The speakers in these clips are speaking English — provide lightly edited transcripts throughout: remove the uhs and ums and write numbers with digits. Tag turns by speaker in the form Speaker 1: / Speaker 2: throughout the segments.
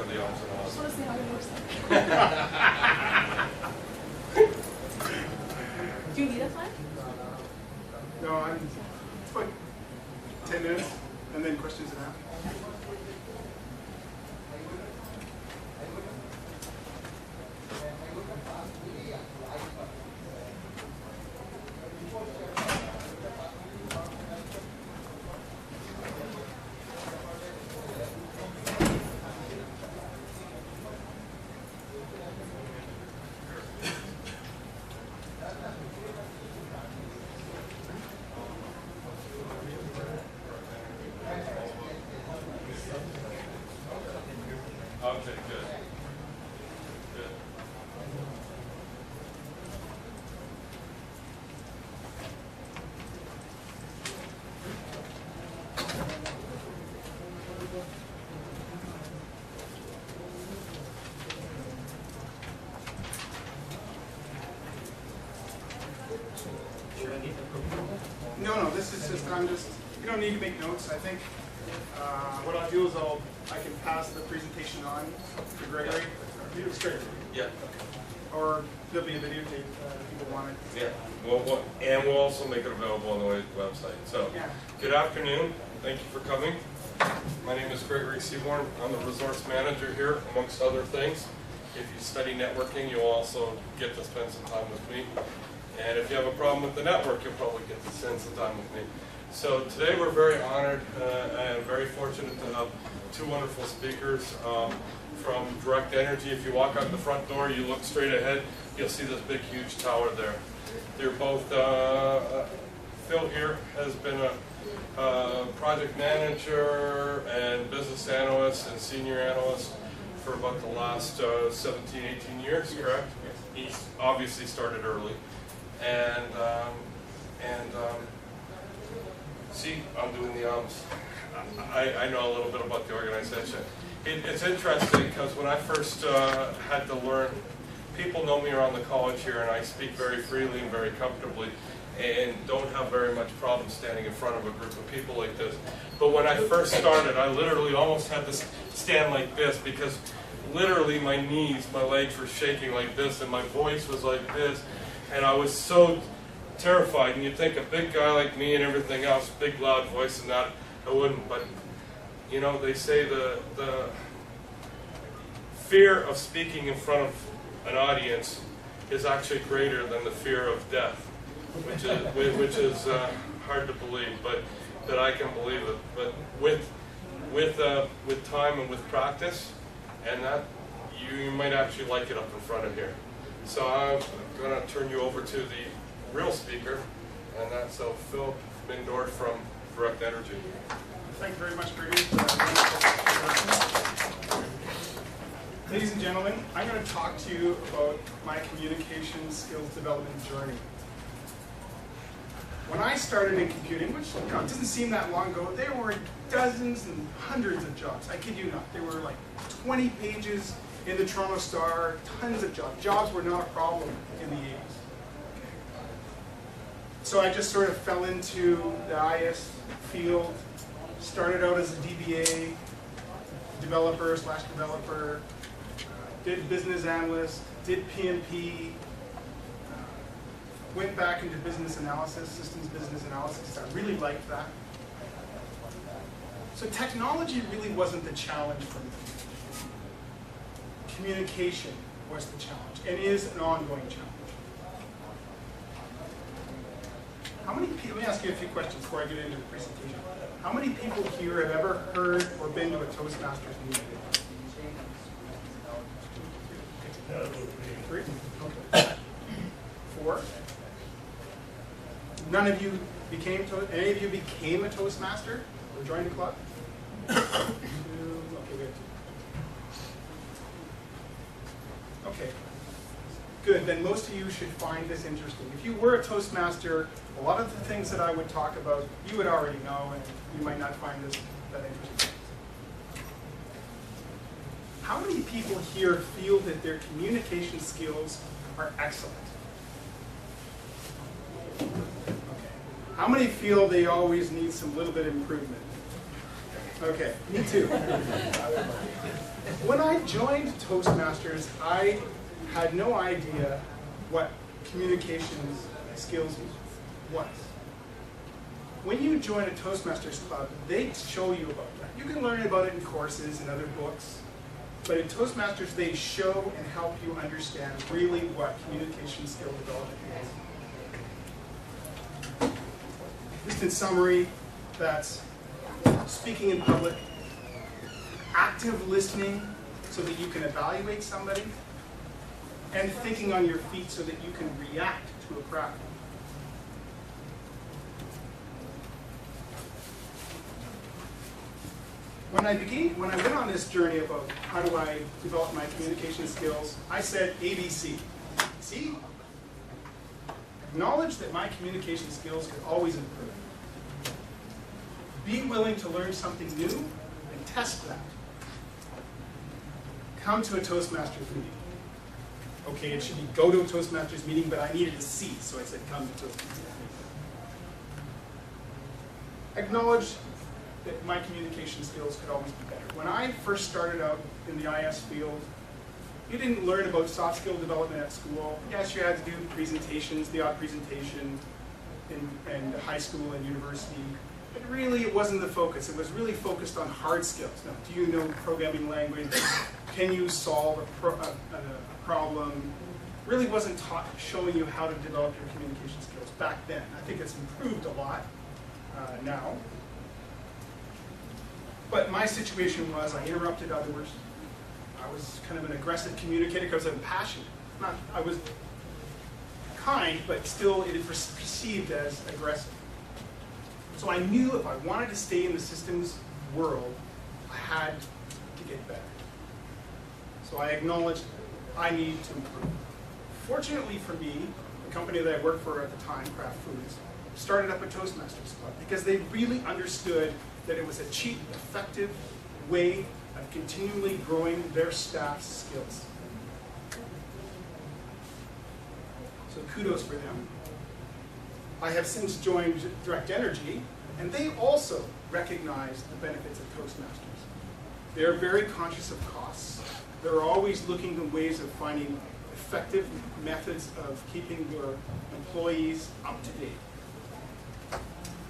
Speaker 1: the ums and
Speaker 2: I
Speaker 1: ahs.
Speaker 2: just want to see how it works. Do you need a time?
Speaker 3: No, it's like 10 minutes, and then questions and answers.
Speaker 1: Okay, good. Good.
Speaker 3: No, this is just, you don't need to make notes. I think what I'll do is I can pass the presentation on to Gregory. You straight.
Speaker 1: Yeah.
Speaker 3: Or there'll be a videotape if people want it.
Speaker 1: Yeah. And we'll also make it available on the website. So,
Speaker 3: Yeah.
Speaker 1: good afternoon. Thank you for coming. My name is Gregory Seaborn. I'm the resource manager here, amongst other things. If you study networking, you'll also get to spend some time with me. And if you have a problem with the network, you'll probably get to spend some time with me. So today we're very honored and very fortunate to have two wonderful speakers from Direct Energy. If you walk out the front door, you look straight ahead, you'll see this big, huge tower there. They're both, Phil here has been a project manager and business analyst and senior analyst for about the last 17, 18 years, correct? He obviously started early. And see, I'm doing the ums. I know a little bit about the organization. It's interesting because when I first had to learn, people know me around the college here and I speak very freely and very comfortably and don't have very much problem standing in front of a group of people like this. But when I first started, I literally almost had to stand like this because literally my knees, my legs were shaking like this and my voice was like this. And I was so terrified, and you'd think a big guy like me and everything else, big loud voice and that, I wouldn't. But, you know, they say the fear of speaking in front of an audience is actually greater than the fear of death, which is hard to believe, but I can believe it. But with time and with practice, and that, you might actually like it up in front of here. So I'm going to turn you over to the real speaker, and that's Phil Mindorff from Direct Energy.
Speaker 3: Thank you very much, Gregory. Ladies and gentlemen, I'm going to talk to you about my communication skills development journey. When I started in computing, which it doesn't seem that long ago, there were dozens and hundreds of jobs. I kid you not. There were like 20 pages in the Toronto Star, tons of jobs. Jobs were not a problem in the 80s. So I just sort of fell into the IS field, started out as a DBA, developer/developer, did business analyst, did PMP, went back into business analysis, systems business analysis. I really liked that. So technology really wasn't the challenge for me. Communication was the challenge, and is an ongoing challenge. How many people, let me ask you a few questions before I get into the presentation. How many people here have ever heard or been to a Toastmasters meeting? 3? Okay. 4? None of you became, any of you became a Toastmaster or joined a club? 2, okay, good. Okay, good. Then most of you should find this interesting. If you were a Toastmaster, a lot of the things that I would talk about, you would already know, and you might not find this that interesting. How many people here feel that their communication skills are excellent? Okay. How many feel they always need some little bit of improvement? Okay, me too. When I joined Toastmasters, I had no idea what communications skills was. When you join a Toastmasters club, they show you about that. You can learn about it in courses and other books, but in Toastmasters, they show and help you understand really what communication skill development is. Just in summary, that's speaking in public, active listening so that you can evaluate somebody, and thinking on your feet so that you can react to a crowd. When I went on this journey about how do I develop my communication skills, I said ABC. See? Acknowledge that my communication skills could always improve. Be willing to learn something new and test that. Come to a Toastmasters meeting. Okay, it should be go to a Toastmasters meeting, but I needed a C, so I said come to Toastmasters meeting. Acknowledge that my communication skills could always be better. When I first started out in the IS field, you didn't learn about soft skill development at school. Yes, you had to do presentations, the odd presentation in high school and university, but really it wasn't the focus. It was really focused on hard skills. Now, do you know programming language? Can you solve a problem? Really wasn't taught, showing you how to develop your communication skills back then. I think it's improved a lot now. But my situation was I interrupted others. I was kind of an aggressive communicator because I'm passionate. I was kind, but still it was perceived as aggressive. So I knew if I wanted to stay in the systems world, I had to get better. So I acknowledged I need to improve. Fortunately for me, the company that I worked for at the time, Kraft Foods, started up a Toastmasters club because they really understood that it was a cheap, effective way of continually growing their staff's skills. So kudos for them. I have since joined Direct Energy, and they also recognize the benefits of Toastmasters. They're very conscious of costs. They're always looking at ways of finding effective methods of keeping your employees up to date.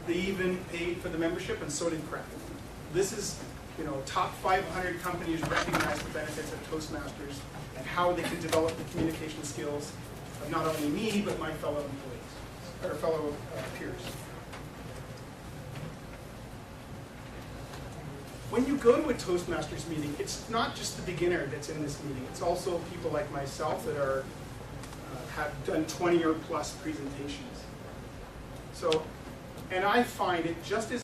Speaker 3: They even paid for the membership, and so did Kraft. This is, top 500 companies recognize the benefits of Toastmasters and how they can develop the communication skills of not only me, but my fellow employees, or fellow peers. When you go to a Toastmasters meeting, it's not just the beginner that's in this meeting. It's also people like myself that have done 20 or plus presentations. So, and I find it just as